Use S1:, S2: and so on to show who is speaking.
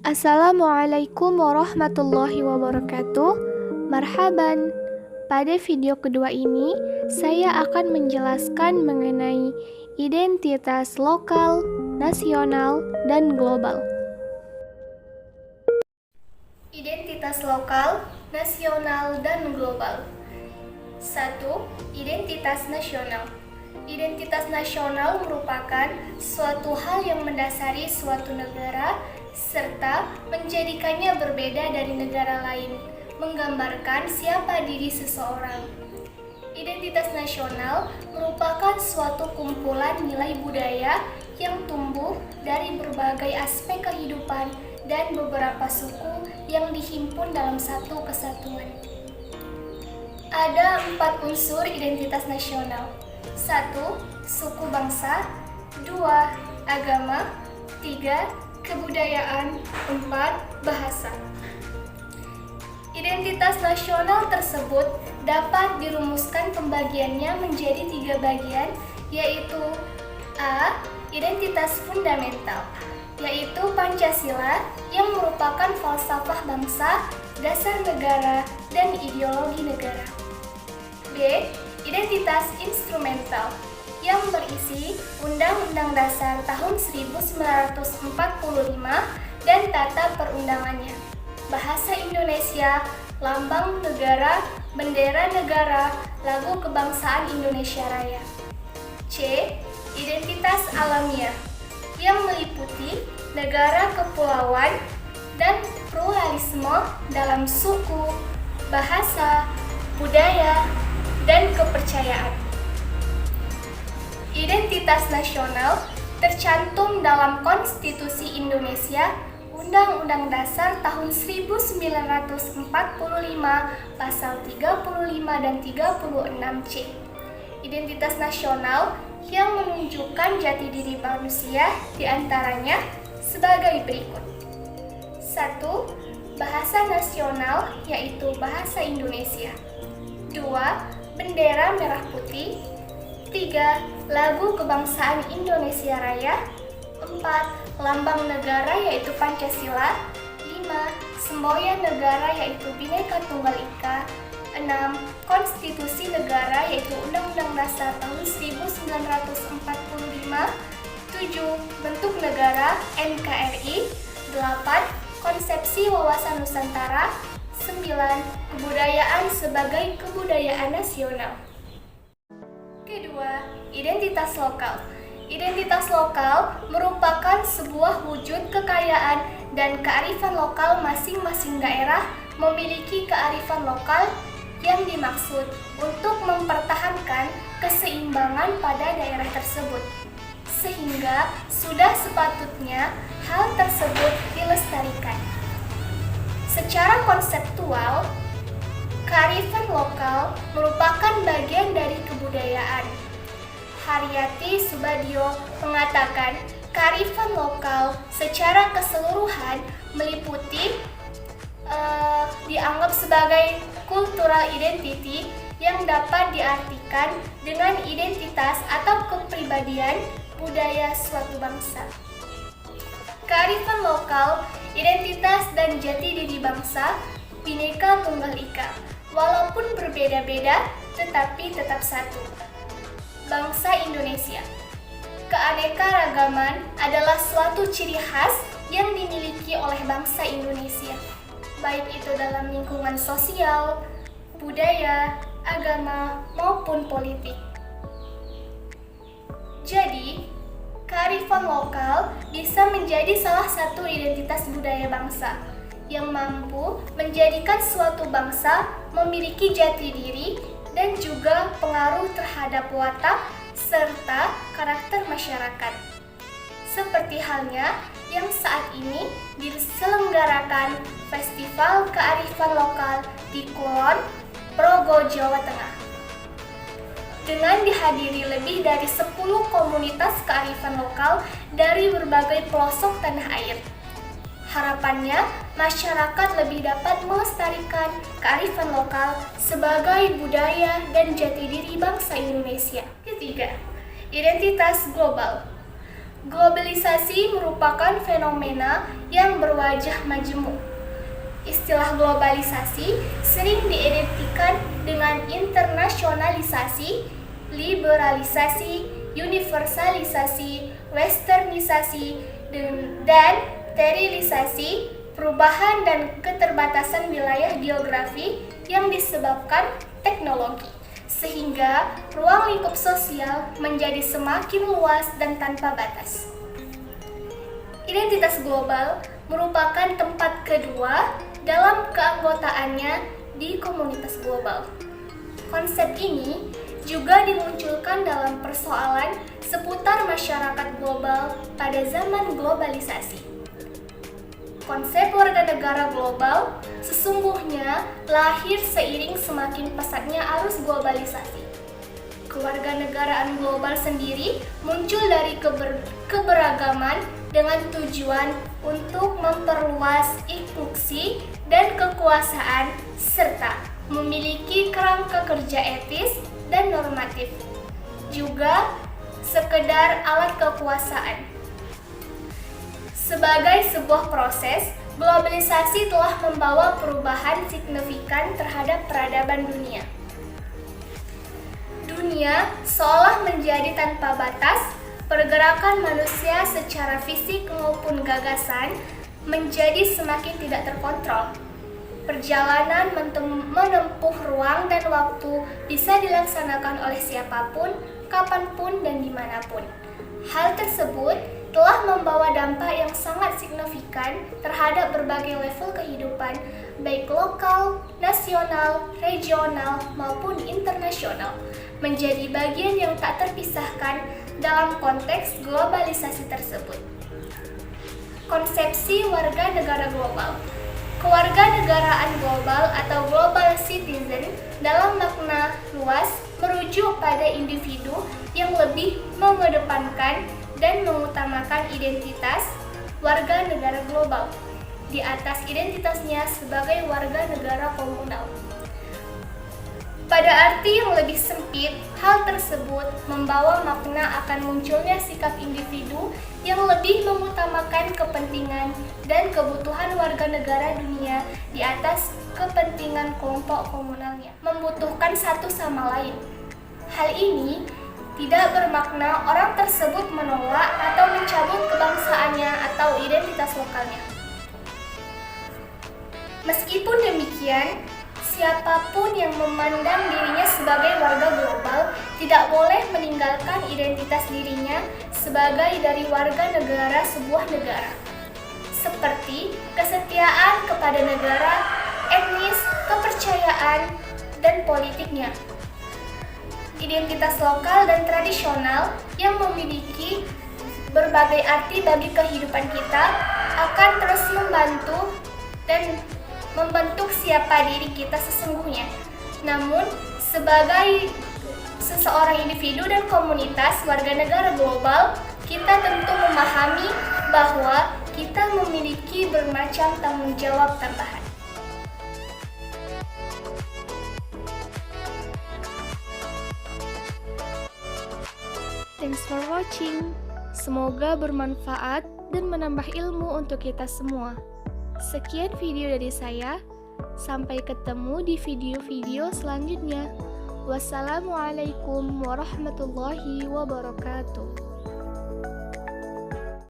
S1: Assalamualaikum warahmatullahi wabarakatuh. Marhaban. Pada video kedua ini, saya akan menjelaskan mengenai identitas lokal, nasional, dan global. Identitas lokal, nasional, dan global. 1. Identitas nasional. Identitas nasional merupakan suatu hal yang mendasari suatu negara serta menjadikannya berbeda dari negara lain, menggambarkan siapa diri seseorang. Identitas nasional merupakan suatu kumpulan nilai budaya yang tumbuh dari berbagai aspek kehidupan dan beberapa suku yang dihimpun dalam satu kesatuan. Ada 4 unsur identitas nasional. 1. Suku bangsa. 2. Agama. 3. Kebudayaan. 4. Bahasa. Identitas nasional tersebut dapat dirumuskan pembagiannya menjadi 3 bagian, yaitu A. Identitas fundamental, yaitu Pancasila yang merupakan falsafah bangsa, dasar negara, dan ideologi negara. B. Identitas instrumental yang berisi Undang-Undang Dasar tahun 1945 dan tata perundangannya, bahasa Indonesia, lambang negara, bendera negara, lagu kebangsaan Indonesia Raya. C. Identitas alamiah yang meliputi negara kepulauan dan pluralisme dalam suku, bahasa, budaya, dan kepercayaan. Identitas nasional tercantum dalam Konstitusi Indonesia, Undang-Undang Dasar tahun 1945, pasal 35 dan 36C. Identitas nasional yang menunjukkan jati diri manusia diantaranya sebagai berikut. 1. Bahasa nasional, yaitu bahasa Indonesia. 2. Bendera merah putih. 3. Lagu kebangsaan Indonesia Raya. 4. Lambang negara, yaitu Pancasila. 5. Semboyan negara, yaitu Bhinneka Tunggal Ika. 6. Konstitusi negara, yaitu Undang-Undang Dasar tahun 1945. 7. Bentuk negara, NKRI. 8. Konsepsi wawasan Nusantara. 9. Kebudayaan sebagai kebudayaan nasional. Kedua, identitas lokal. Identitas lokal merupakan sebuah wujud kekayaan dan kearifan lokal masing-masing daerah memiliki kearifan lokal yang dimaksud untuk mempertahankan keseimbangan pada daerah tersebut, sehingga sudah sepatutnya hal tersebut dilestarikan. Secara konseptual, kearifan lokal merupakan bagian dari kebudayaan. Haryati Soebadio mengatakan kearifan lokal secara keseluruhan meliputi dianggap sebagai cultural identity yang dapat diartikan dengan identitas atau kepribadian budaya suatu bangsa. Kearifan lokal, identitas dan jati diri bangsa, Bhinneka Tunggal Ika, walaupun berbeda-beda tetapi tetap satu. Bangsa Indonesia. Keanekaragaman adalah suatu ciri khas yang dimiliki oleh bangsa Indonesia, baik itu dalam lingkungan sosial, budaya, agama, maupun politik. Jadi, kearifan lokal bisa menjadi salah satu identitas budaya bangsa yang mampu menjadikan suatu bangsa memiliki jati diri dan juga pengaruh terhadap watak serta karakter masyarakat. Seperti halnya yang saat ini diselenggarakan Festival Kearifan Lokal di Kulon, Progo, Jawa Tengah. Dengan dihadiri lebih dari 10 komunitas kearifan lokal dari berbagai pelosok tanah air. Harapannya, masyarakat lebih dapat melestarikan kearifan lokal sebagai budaya dan jati diri bangsa Indonesia. Ketiga, identitas global. Globalisasi merupakan fenomena yang berwajah majemuk. Istilah globalisasi sering diidentikan dengan internasionalisasi, liberalisasi, universalisasi, westernisasi, dan sterilisasi, perubahan dan keterbatasan wilayah geografi yang disebabkan teknologi, sehingga ruang lingkup sosial menjadi semakin luas dan tanpa batas. Identitas global merupakan tempat kedua dalam keanggotaannya di komunitas global. Konsep ini juga dimunculkan dalam persoalan seputar masyarakat global pada zaman globalisasi. Konsep warga negara global sesungguhnya lahir seiring semakin pesatnya arus globalisasi. Kewarganegaraan global sendiri muncul dari keberagaman dengan tujuan untuk memperluas inklusi dan kekuasaan serta memiliki kerangka kerja etis dan normatif, juga sekedar alat kekuasaan. Sebagai sebuah proses, globalisasi telah membawa perubahan signifikan terhadap peradaban dunia. Dunia seolah menjadi tanpa batas, pergerakan manusia secara fisik maupun gagasan menjadi semakin tidak terkontrol. Perjalanan menempuh ruang dan waktu bisa dilaksanakan oleh siapapun, kapanpun, dan dimanapun. Hal tersebut telah membawa dampak yang sangat signifikan terhadap berbagai level kehidupan, baik lokal, nasional, regional, maupun internasional, menjadi bagian yang tak terpisahkan dalam konteks globalisasi tersebut. Konsepsi warga negara global. Kewarganegaraan global atau global citizen dalam makna luas merujuk pada individu yang lebih mengedepankan dan mengutamakan identitas warga negara global di atas identitasnya sebagai warga negara komunal. Pada arti yang lebih sempit, hal tersebut membawa makna akan munculnya sikap individu yang lebih mengutamakan kepentingan dan kebutuhan warga negara dunia di atas kepentingan kelompok komunalnya, membutuhkan satu sama lain. Hal ini tidak bermakna orang tersebut menolak atau mencabut kebangsaannya atau identitas lokalnya. Meskipun demikian, siapapun yang memandang dirinya sebagai warga global tidak boleh meninggalkan identitas dirinya sebagai dari warga negara sebuah negara, seperti kesetiaan kepada negara, etnis, kepercayaan, dan politiknya. Identitas lokal dan tradisional yang memiliki berbagai arti bagi kehidupan kita akan terus membantu dan membentuk siapa diri kita sesungguhnya. Namun, sebagai seseorang individu dan komunitas warga negara global, kita tentu memahami bahwa kita memiliki bermacam tanggung jawab tambahan. Thanks for watching. Semoga bermanfaat dan menambah ilmu untuk kita semua. Sekian video dari saya. Sampai ketemu di video-video selanjutnya. Wassalamualaikum warahmatullahi wabarakatuh.